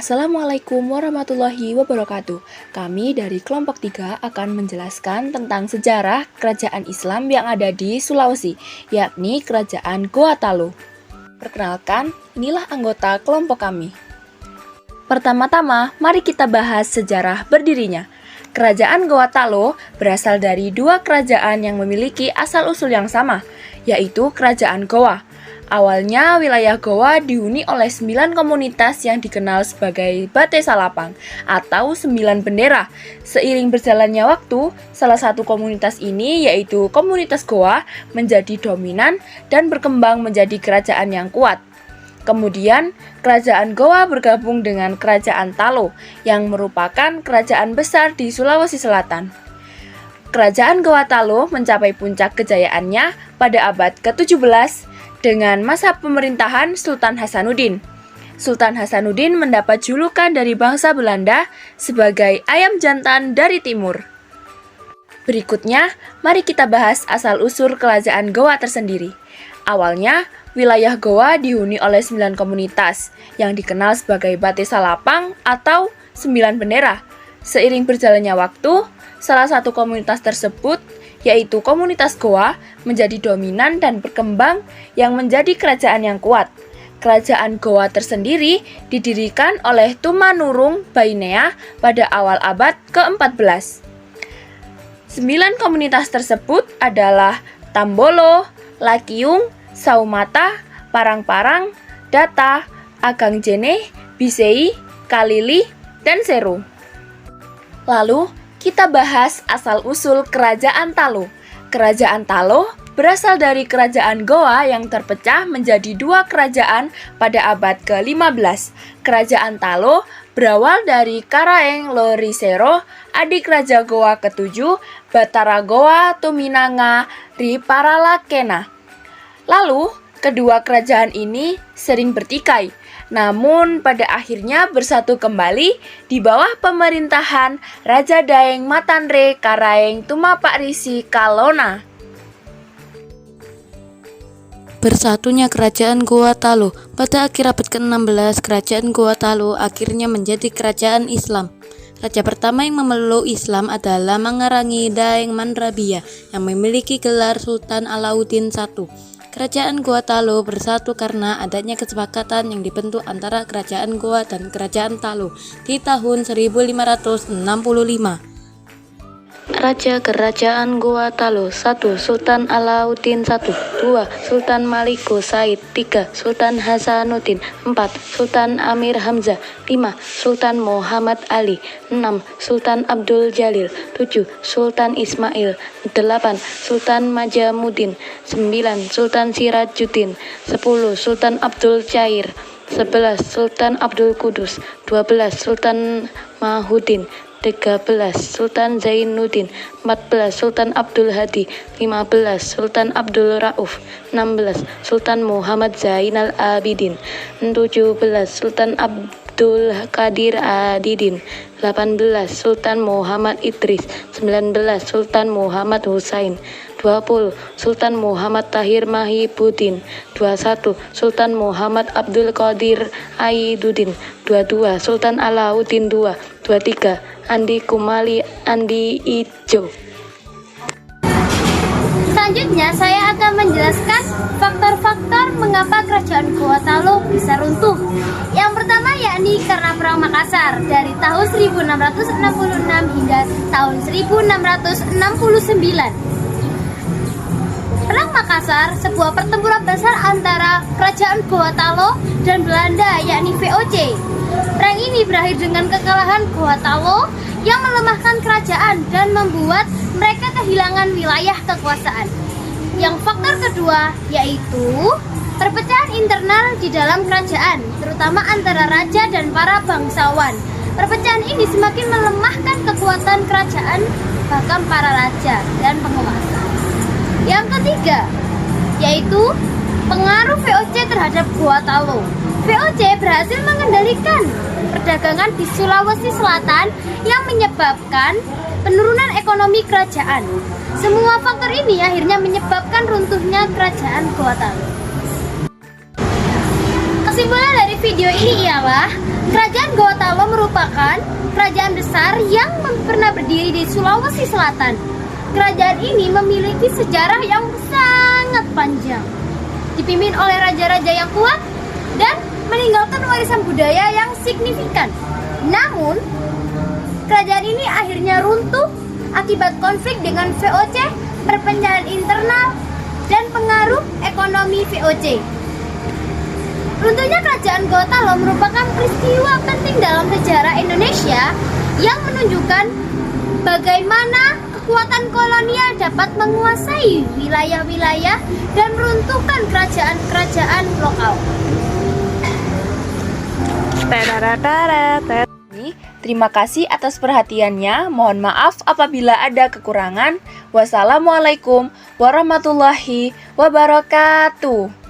Assalamualaikum warahmatullahi wabarakatuh. Kami dari kelompok 3 akan menjelaskan tentang sejarah kerajaan Islam yang ada di Sulawesi, yakni Kerajaan Goa Talo. Perkenalkan, inilah anggota kelompok kami. Pertama-tama, mari kita bahas sejarah berdirinya. Kerajaan Goa Talo berasal dari dua kerajaan yang memiliki asal-usul yang sama, yaitu Kerajaan Goa. Awalnya, wilayah Goa dihuni oleh 9 komunitas yang dikenal sebagai Bate Salapang atau 9 bendera. Seiring berjalannya waktu, salah satu komunitas ini yaitu komunitas Goa menjadi dominan dan berkembang menjadi kerajaan yang kuat. Kemudian, kerajaan Goa bergabung dengan kerajaan Talo yang merupakan kerajaan besar di Sulawesi Selatan. Kerajaan Goa Talo mencapai puncak kejayaannya pada abad ke-17 dengan masa pemerintahan Sultan Hasanuddin. Sultan Hasanuddin mendapat julukan dari bangsa Belanda sebagai ayam jantan dari timur. Berikutnya, mari kita bahas asal-usul kerajaan Goa tersendiri. Awalnya, wilayah Goa dihuni oleh 9 komunitas yang dikenal sebagai Bate Salapang atau 9 bendera. Seiring berjalannya waktu, salah satu komunitas tersebut yaitu komunitas Goa menjadi dominan dan berkembang yang menjadi kerajaan yang kuat. Kerajaan Goa tersendiri didirikan oleh Tumanurung Bainea pada awal abad ke-14. 9 komunitas tersebut adalah Tambolo, Lakiung, Saumata, Parang-Parang, Data, Agangjene, Bisei, Kalili, dan Seru. Lalu, kita bahas asal-usul Kerajaan Talo. Kerajaan Talo berasal dari Kerajaan Goa yang terpecah menjadi dua kerajaan pada abad ke-15. Kerajaan Talo berawal dari Karaeng Lorisero, adik Raja Goa ke-7, Batara Goa Tuminanga Riparalakena. Lalu, kedua kerajaan ini sering bertikai, namun pada akhirnya bersatu kembali di bawah pemerintahan Raja Daeng Matanre Karaeng Tumapakrisi Kalona. Bersatunya Kerajaan Goa Talo. Pada akhir abad ke-16, Kerajaan Goa Talo akhirnya menjadi kerajaan Islam. Raja pertama yang memeluk Islam adalah Mangarangi Daeng Mandrabiya yang memiliki gelar Sultan Alauddin I. Kerajaan Goa Talo bersatu karena adanya kesepakatan yang dibentuk antara Kerajaan Goa dan Kerajaan Talo di tahun 1565. Raja Kerajaan Goa Talo: 1. Sultan Alauddin I, 2. Sultan Maliko Said, 3. Sultan Hasanuddin, 4. Sultan Amir Hamzah, 5. Sultan Muhammad Ali, 6. Sultan Abdul Jalil, 7. Sultan Ismail, 8. Sultan Majamuddin, 9. Sultan Sirajuddin, 10. Sultan Abdul Cair, 11. Sultan Abdul Kudus, 12. Sultan Mahudin, 13. Sultan Zainuddin, 14. Sultan Abdul Hadi, 15. Sultan Abdul Rauf, 16. Sultan Muhammad Zainal Abidin, 17. Sultan Abdul Qadir Adidin, 18. Sultan Muhammad Idris, 19. Sultan Muhammad Husain, 20. Sultan Muhammad Tahir Mahibuddin, 21. Sultan Muhammad Abdul Qadir Aiduddin, 22. Sultan Alauddin II, 23. Andi Kumali Andi Ijo. Selanjutnya saya akan menjelaskan faktor-faktor mengapa kerajaan Goa Talo bisa runtuh. Yang pertama yakni karena Perang Makassar dari tahun 1666 hingga tahun 1669. Perang Makassar, sebuah pertempuran besar antara kerajaan Goa Talo dan Belanda yakni VOC. Perang ini berakhir dengan kekalahan Goa Talo yang melemahkan kerajaan dan membuat mereka kehilangan wilayah kekuasaan. Yang faktor kedua yaitu perpecahan internal di dalam kerajaan, terutama antara raja dan para bangsawan. Perpecahan ini semakin melemahkan kekuatan kerajaan, bahkan para raja dan penguasa. Yang ketiga yaitu pengaruh VOC terhadap Goa Talo. VOC berhasil mengendalikan perdagangan di Sulawesi Selatan yang menyebabkan penurunan ekonomi kerajaan. Semua faktor ini akhirnya menyebabkan runtuhnya kerajaan Goa Talo. Kesimpulan dari video ini ialah Kerajaan Gorontalo merupakan kerajaan besar yang pernah berdiri di Sulawesi Selatan. Kerajaan ini memiliki sejarah yang sangat panjang, dipimpin oleh raja-raja yang kuat dan meninggalkan warisan budaya yang signifikan. Namun, kerajaan ini akhirnya runtuh akibat konflik dengan VOC, perpecahan internal, dan pengaruh ekonomi VOC. Runtuhnya kerajaan Gorontalo merupakan peristiwa penting dalam sejarah Indonesia yang menunjukkan bagaimana kekuatan kolonial dapat menguasai wilayah-wilayah dan meruntuhkan kerajaan-kerajaan lokal. Terima kasih atas perhatiannya. Mohon maaf apabila ada kekurangan. Wassalamualaikum warahmatullahi wabarakatuh.